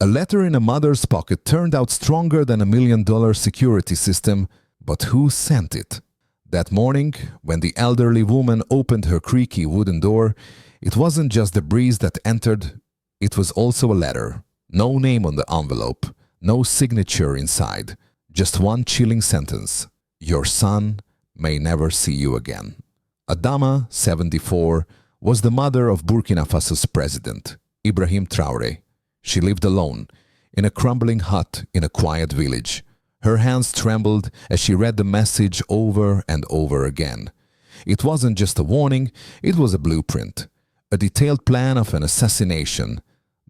A letter in a mother's pocket turned out stronger than a $1 million security system, but who sent it? That morning, when the elderly woman opened her creaky wooden door, it wasn't just the breeze that entered, it was also a letter. No name on the envelope, no signature inside, just one chilling sentence. Your son may never see you again. Adama, 74, was the mother of Burkina Faso's president, Ibrahim Traoré. She lived alone, in a crumbling hut in a quiet village. Her hands trembled as she read the message over and over again. It wasn't just a warning, it was a blueprint, a detailed plan of an assassination.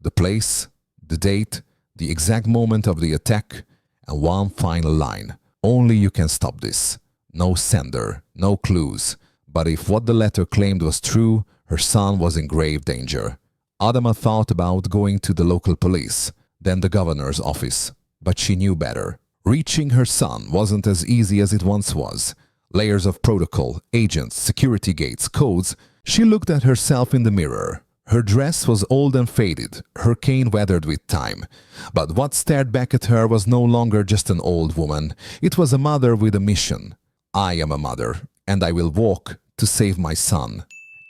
The place, the date, the exact moment of the attack, and one final line. Only you can stop this. No sender, no clues. But if what the letter claimed was true, her son was in grave danger. Adama thought about going to the local police, then the governor's office. But she knew better. Reaching her son wasn't as easy as it once was. Layers of protocol, agents, security gates, codes. She looked at herself in the mirror. Her dress was old and faded, her cane weathered with time. But what stared back at her was no longer just an old woman. It was a mother with a mission. I am a mother, and I will walk to save my son.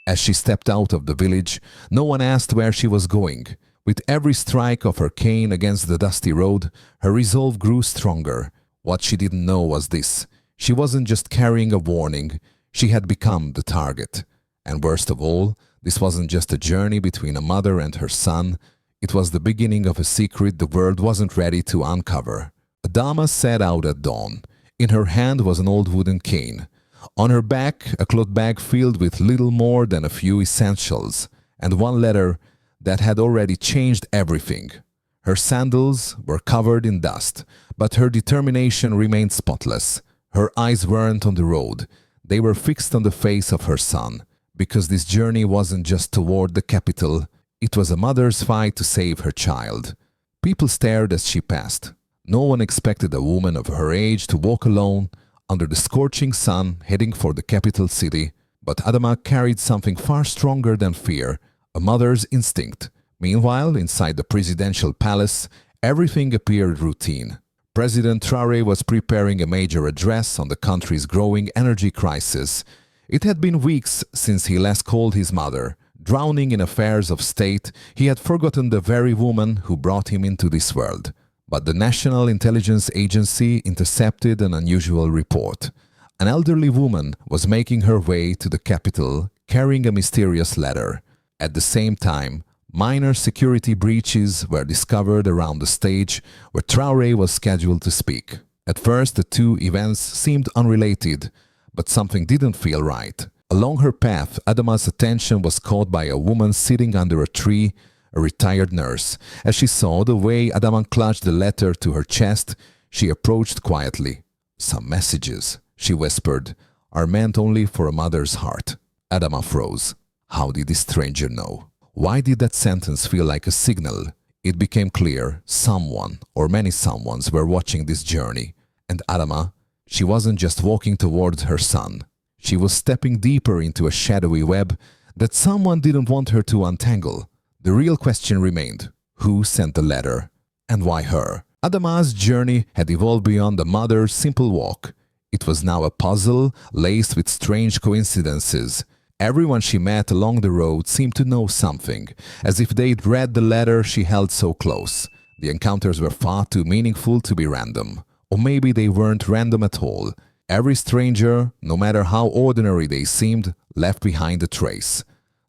As she stepped out of the village, no one asked where she was going. With every strike of her cane against the dusty road, her resolve grew stronger. What she didn't know was this. She wasn't just carrying a warning, she had become the target. And worst of all, this wasn't just a journey between a mother and her son, it was the beginning of a secret the world wasn't ready to uncover. Adama set out at dawn. In her hand was an old wooden cane. On her back, a cloth bag filled with little more than a few essentials, and one letter that had already changed everything. Her sandals were covered in dust, but her determination remained spotless. Her eyes weren't on the road, they were fixed on the face of her son, because this journey wasn't just toward the capital, it was a mother's fight to save her child. People stared as she passed. No one expected a woman of her age to walk alone, under the scorching sun, heading for the capital city, but Adama carried something far stronger than fear, a mother's instinct. Meanwhile, inside the presidential palace, everything appeared routine. President Traoré was preparing a major address on the country's growing energy crisis. It had been weeks since he last called his mother. Drowning in affairs of state, he had forgotten the very woman who brought him into this world. But the National Intelligence Agency intercepted an unusual report. An elderly woman was making her way to the capital, carrying a mysterious letter. At the same time, minor security breaches were discovered around the stage where Traoré was scheduled to speak. At first, the two events seemed unrelated, but something didn't feel right. Along her path, Adama's attention was caught by a woman sitting under a tree, a retired nurse. As she saw the way Adama clutched the letter to her chest, she approached quietly. "Some messages," she whispered, "are meant only for a mother's heart." Adama froze. How did this stranger know? Why did that sentence feel like a signal? It became clear someone, or many someones, were watching this journey. And Adama, she wasn't just walking towards her son. She was stepping deeper into a shadowy web that someone didn't want her to untangle. The real question remained, who sent the letter? And why her? Adama's journey had evolved beyond a mother's simple walk. It was now a puzzle laced with strange coincidences. Everyone she met along the road seemed to know something, as if they'd read the letter she held so close. The encounters were far too meaningful to be random. Or maybe they weren't random at all. Every stranger, no matter how ordinary they seemed, left behind a trace.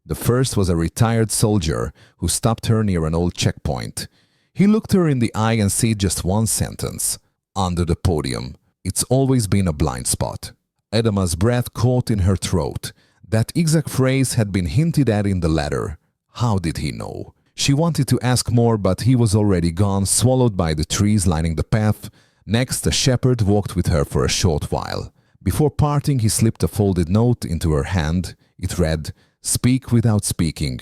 The first was a retired soldier who stopped her near an old checkpoint. He looked her in the eye and said just one sentence. "Under the podium. It's always been a blind spot." Adama's breath caught in her throat. That exact phrase had been hinted at in the letter. How did he know? She wanted to ask more, but he was already gone, swallowed by the trees lining the path. Next, a shepherd walked with her for a short while. Before parting, he slipped a folded note into her hand. It read, "Speak without speaking.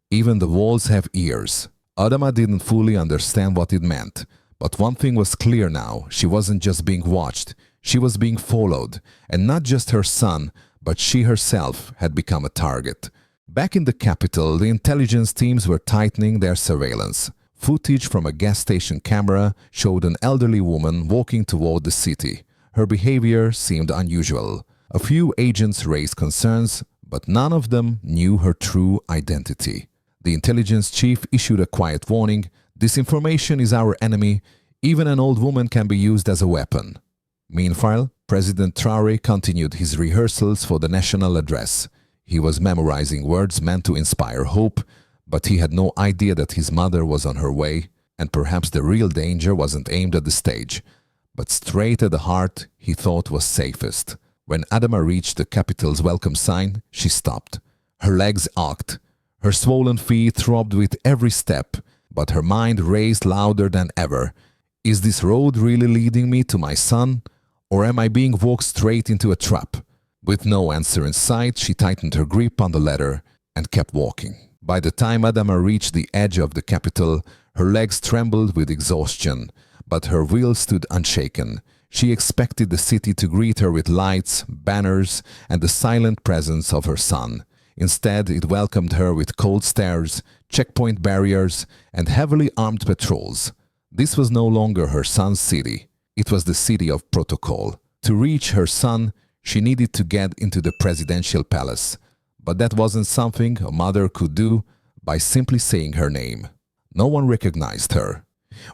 Even the walls have ears." Adama didn't fully understand what it meant. But one thing was clear now. She wasn't just being watched. She was being followed. And not just her son, but she herself had become a target. Back in the capital, the intelligence teams were tightening their surveillance. Footage from a gas station camera showed an elderly woman walking toward the city. Her behavior seemed unusual. A few agents raised concerns, but none of them knew her true identity. The intelligence chief issued a quiet warning: "Disinformation is our enemy. Even an old woman can be used as a weapon." Meanwhile, President Traoré continued his rehearsals for the national address. He was memorizing words meant to inspire hope, but he had no idea that his mother was on her way, and perhaps the real danger wasn't aimed at the stage, but straight at the heart he thought was safest. When Adama reached the capital's welcome sign, she stopped. Her legs ached. Her swollen feet throbbed with every step, but her mind raced louder than ever. Is this road really leading me to my son, or am I being walked straight into a trap? With no answer in sight, she tightened her grip on the ladder and kept walking. By the time Adama reached the edge of the capital, her legs trembled with exhaustion, but her will stood unshaken. She expected the city to greet her with lights, banners, and the silent presence of her son. Instead, it welcomed her with cold stares, checkpoint barriers, and heavily armed patrols. This was no longer her son's city. It was the city of protocol. To reach her son, she needed to get into the presidential palace. But that wasn't something a mother could do by simply saying her name. No one recognized her.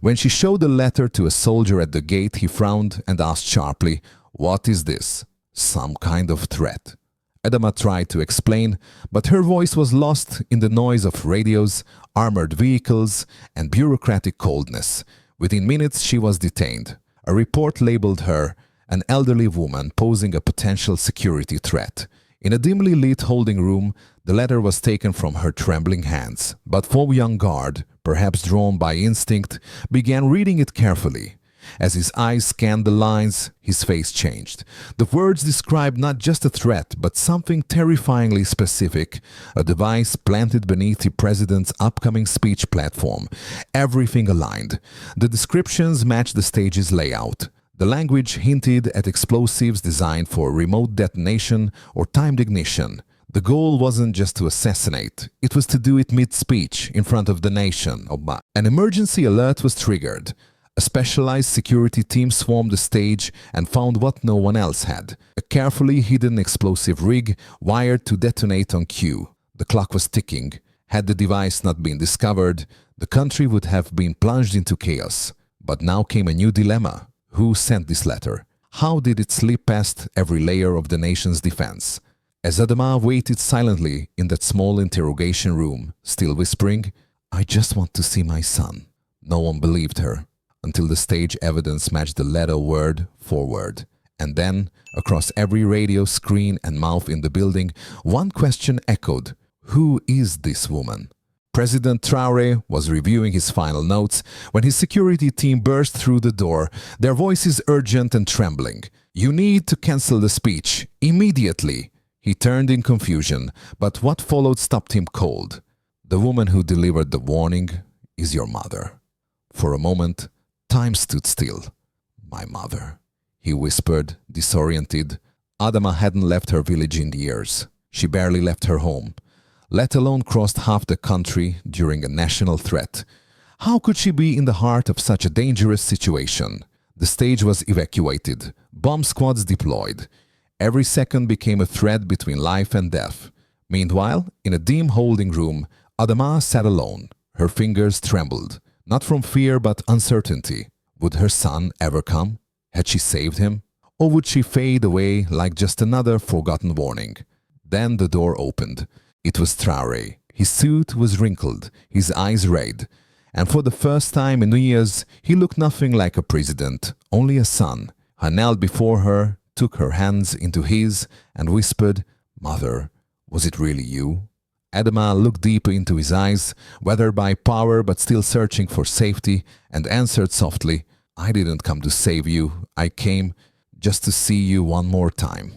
When she showed the letter to a soldier at the gate, he frowned and asked sharply, "What is this? Some kind of threat?" Adama tried to explain, but her voice was lost in the noise of radios, armored vehicles, and bureaucratic coldness. Within minutes, she was detained. A report labeled her an elderly woman posing a potential security threat. In a dimly lit holding room, the letter was taken from her trembling hands. But Faux young guard, perhaps drawn by instinct, began reading it carefully. As his eyes scanned the lines, his face changed. The words described not just a threat, but something terrifyingly specific, a device planted beneath the president's upcoming speech platform. Everything aligned. The descriptions matched the stage's layout. The language hinted at explosives designed for remote detonation or timed ignition. The goal wasn't just to assassinate, it was to do it mid-speech in front of the nation. An emergency alert was triggered. A specialized security team swarmed the stage and found what no one else had: a carefully hidden explosive rig wired to detonate on cue. The clock was ticking. Had the device not been discovered, the country would have been plunged into chaos. But now came a new dilemma. Who sent this letter? How did it slip past every layer of the nation's defense? As Adama waited silently in that small interrogation room, still whispering, "I just want to see my son," no one believed her, until the stage evidence matched the letter word for word. And then, across every radio screen and mouth in the building, one question echoed: who is this woman? President Traoré was reviewing his final notes when his security team burst through the door, their voices urgent and trembling. "You need to cancel the speech, immediately." He turned in confusion, but what followed stopped him cold. "The woman who delivered the warning is your mother." For a moment, time stood still. "My mother," he whispered, disoriented. Adama hadn't left her village in years. She barely left her home, let alone crossed half the country during a national threat. How could she be in the heart of such a dangerous situation? The stage was evacuated, bomb squads deployed. Every second became a thread between life and death. Meanwhile, in a dim holding room, Adama sat alone. Her fingers trembled, not from fear but uncertainty. Would her son ever come? Had she saved him? Or would she fade away like just another forgotten warning? Then the door opened. It was Traoré. His suit was wrinkled, his eyes red, and for the first time in years he looked nothing like a president, only a son. He knelt before her, took her hands into his, and whispered, "Mother, was it really you?" Adama looked deep into his eyes, weathered by power but still searching for safety, and answered softly, "I didn't come to save you. I came just to see you one more time."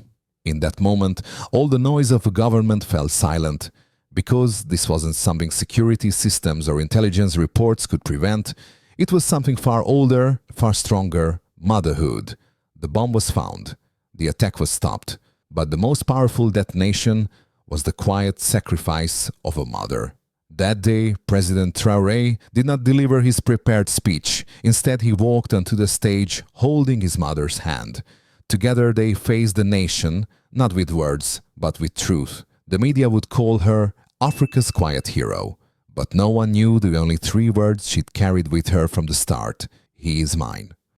In that moment, all the noise of the government fell silent. Because this wasn't something security systems or intelligence reports could prevent, it was something far older, far stronger: motherhood. The bomb was found. The attack was stopped. But the most powerful detonation was the quiet sacrifice of a mother. That day, President Traoré did not deliver his prepared speech. Instead, he walked onto the stage holding his mother's hand. Together they faced the nation, not with words, but with truth. The media would call her Africa's quiet hero. But no one knew the only 3 words she'd carried with her from the start: "He is mine."